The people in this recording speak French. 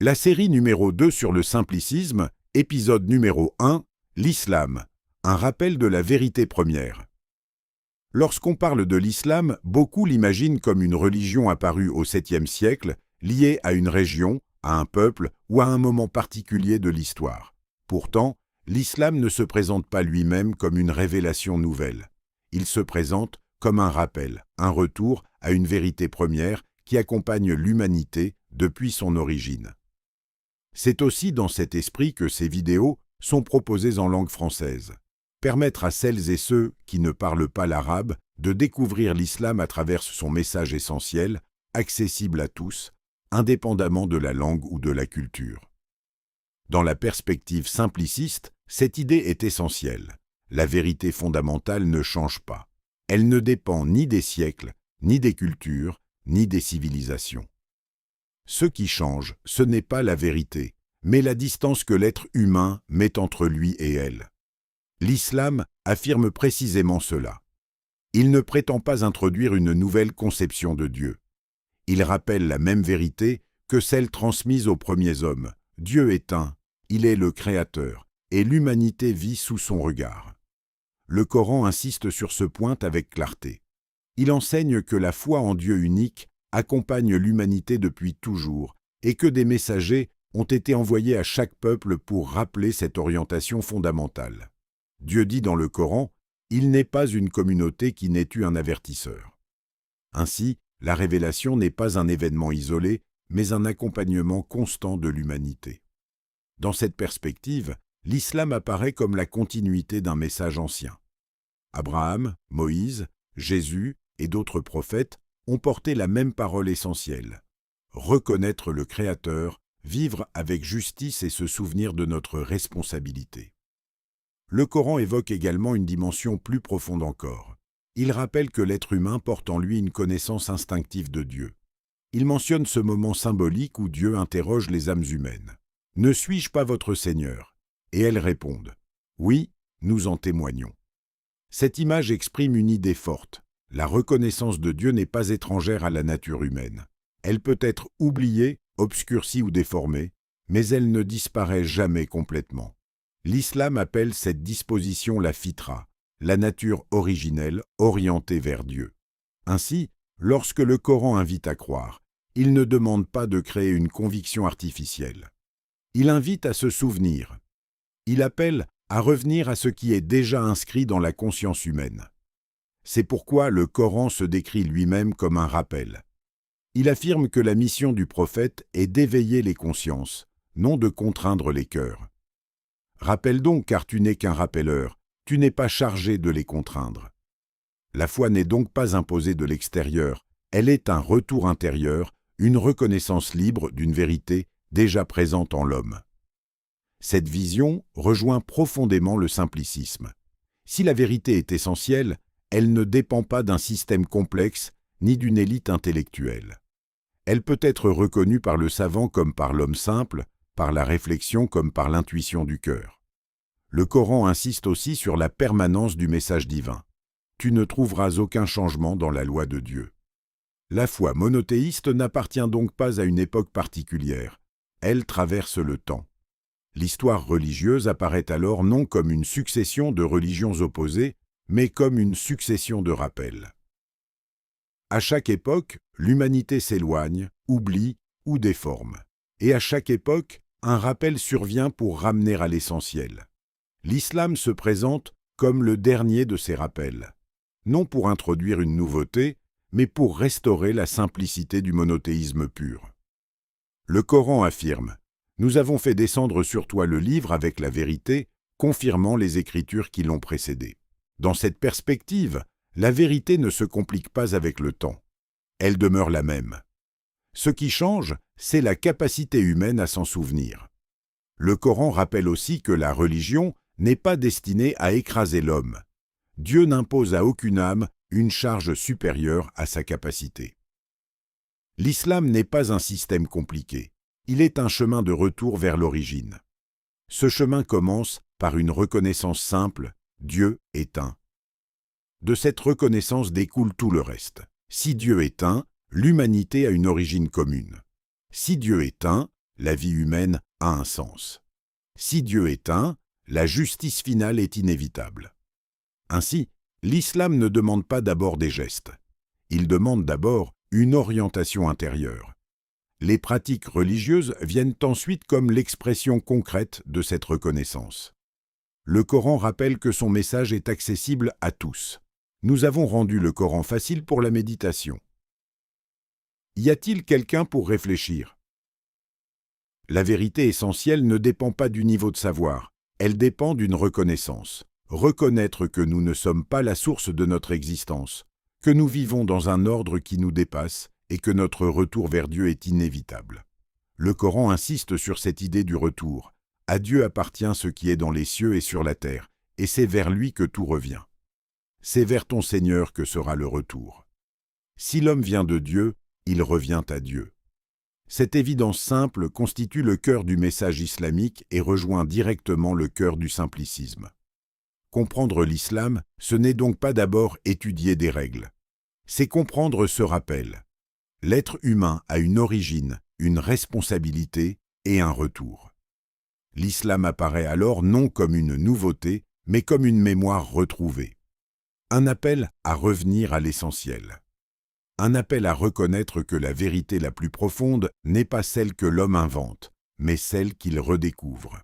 La série numéro 2 sur le simplicisme, épisode numéro 1, l'islam, un rappel de la vérité première. Lorsqu'on parle de l'islam, beaucoup l'imaginent comme une religion apparue au 7e siècle, liée à une région, à un peuple ou à un moment particulier de l'histoire. Pourtant, l'islam ne se présente pas lui-même comme une révélation nouvelle. Il se présente comme un rappel, un retour à une vérité première qui accompagne l'humanité depuis son origine. C'est aussi dans cet esprit que ces vidéos sont proposées en langue française. Permettre à celles et ceux qui ne parlent pas l'arabe de découvrir l'islam à travers son message essentiel, accessible à tous, indépendamment de la langue ou de la culture. Dans la perspective simpliciste, cette idée est essentielle. La vérité fondamentale ne change pas. Elle ne dépend ni des siècles, ni des cultures, ni des civilisations. Ce qui change, ce n'est pas la vérité, mais la distance que l'être humain met entre lui et elle. L'islam affirme précisément cela. Il ne prétend pas introduire une nouvelle conception de Dieu. Il rappelle la même vérité que celle transmise aux premiers hommes. Dieu est un, il est le Créateur, et l'humanité vit sous son regard. Le Coran insiste sur ce point avec clarté. Il enseigne que la foi en Dieu unique accompagne l'humanité depuis toujours et que des messagers ont été envoyés à chaque peuple pour rappeler cette orientation fondamentale. Dieu dit dans le Coran, « Il n'est pas une communauté qui n'ait eu un avertisseur ». Ainsi, la révélation n'est pas un événement isolé, mais un accompagnement constant de l'humanité. Dans cette perspective, l'islam apparaît comme la continuité d'un message ancien. Abraham, Moïse, Jésus et d'autres prophètes ont porté la même parole essentielle. Reconnaître le Créateur, vivre avec justice et se souvenir de notre responsabilité. Le Coran évoque également une dimension plus profonde encore. Il rappelle que l'être humain porte en lui une connaissance instinctive de Dieu. Il mentionne ce moment symbolique où Dieu interroge les âmes humaines. « Ne suis-je pas votre Seigneur ?» Et elles répondent « Oui, nous en témoignons ». Cette image exprime une idée forte. La reconnaissance de Dieu n'est pas étrangère à la nature humaine. Elle peut être oubliée, obscurcie ou déformée, mais elle ne disparaît jamais complètement. L'islam appelle cette disposition la fitra, la nature originelle orientée vers Dieu. Ainsi, lorsque le Coran invite à croire, il ne demande pas de créer une conviction artificielle. Il invite à se souvenir. Il appelle à revenir à ce qui est déjà inscrit dans la conscience humaine. C'est pourquoi le Coran se décrit lui-même comme un rappel. Il affirme que la mission du prophète est d'éveiller les consciences, non de contraindre les cœurs. Rappelle donc, car tu n'es qu'un rappelleur, tu n'es pas chargé de les contraindre. La foi n'est donc pas imposée de l'extérieur, elle est un retour intérieur, une reconnaissance libre d'une vérité déjà présente en l'homme. Cette vision rejoint profondément le simplicisme. Si la vérité est essentielle, elle ne dépend pas d'un système complexe ni d'une élite intellectuelle. Elle peut être reconnue par le savant comme par l'homme simple, par la réflexion comme par l'intuition du cœur. Le Coran insiste aussi sur la permanence du message divin. Tu ne trouveras aucun changement dans la loi de Dieu. La foi monothéiste n'appartient donc pas à une époque particulière. Elle traverse le temps. L'histoire religieuse apparaît alors non comme une succession de religions opposées, mais comme une succession de rappels. À chaque époque, l'humanité s'éloigne, oublie ou déforme. Et à chaque époque, un rappel survient pour ramener à l'essentiel. L'islam se présente comme le dernier de ces rappels, non pour introduire une nouveauté, mais pour restaurer la simplicité du monothéisme pur. Le Coran affirme « Nous avons fait descendre sur toi le livre avec la vérité, confirmant les écritures qui l'ont précédé. » Dans cette perspective, la vérité ne se complique pas avec le temps. Elle demeure la même. Ce qui change, c'est la capacité humaine à s'en souvenir. Le Coran rappelle aussi que la religion n'est pas destinée à écraser l'homme. Dieu n'impose à aucune âme une charge supérieure à sa capacité. L'islam n'est pas un système compliqué. Il est un chemin de retour vers l'origine. Ce chemin commence par une reconnaissance simple, Dieu est un. De cette reconnaissance découle tout le reste. Si Dieu est un, l'humanité a une origine commune. Si Dieu est un, la vie humaine a un sens. Si Dieu est un, la justice finale est inévitable. Ainsi, l'islam ne demande pas d'abord des gestes. Il demande d'abord une orientation intérieure. Les pratiques religieuses viennent ensuite comme l'expression concrète de cette reconnaissance. Le Coran rappelle que son message est accessible à tous. Nous avons rendu le Coran facile pour la méditation. Y a-t-il quelqu'un pour réfléchir? La vérité essentielle ne dépend pas du niveau de savoir, elle dépend d'une reconnaissance. Reconnaître que nous ne sommes pas la source de notre existence, que nous vivons dans un ordre qui nous dépasse et que notre retour vers Dieu est inévitable. Le Coran insiste sur cette idée du retour. À Dieu appartient ce qui est dans les cieux et sur la terre, et c'est vers lui que tout revient. C'est vers ton Seigneur que sera le retour. Si l'homme vient de Dieu, il revient à Dieu. Cette évidence simple constitue le cœur du message islamique et rejoint directement le cœur du simplicisme. Comprendre l'islam, ce n'est donc pas d'abord étudier des règles. C'est comprendre ce rappel. L'être humain a une origine, une responsabilité et un retour. L'islam apparaît alors non comme une nouveauté, mais comme une mémoire retrouvée. Un appel à revenir à l'essentiel. Un appel à reconnaître que la vérité la plus profonde n'est pas celle que l'homme invente, mais celle qu'il redécouvre.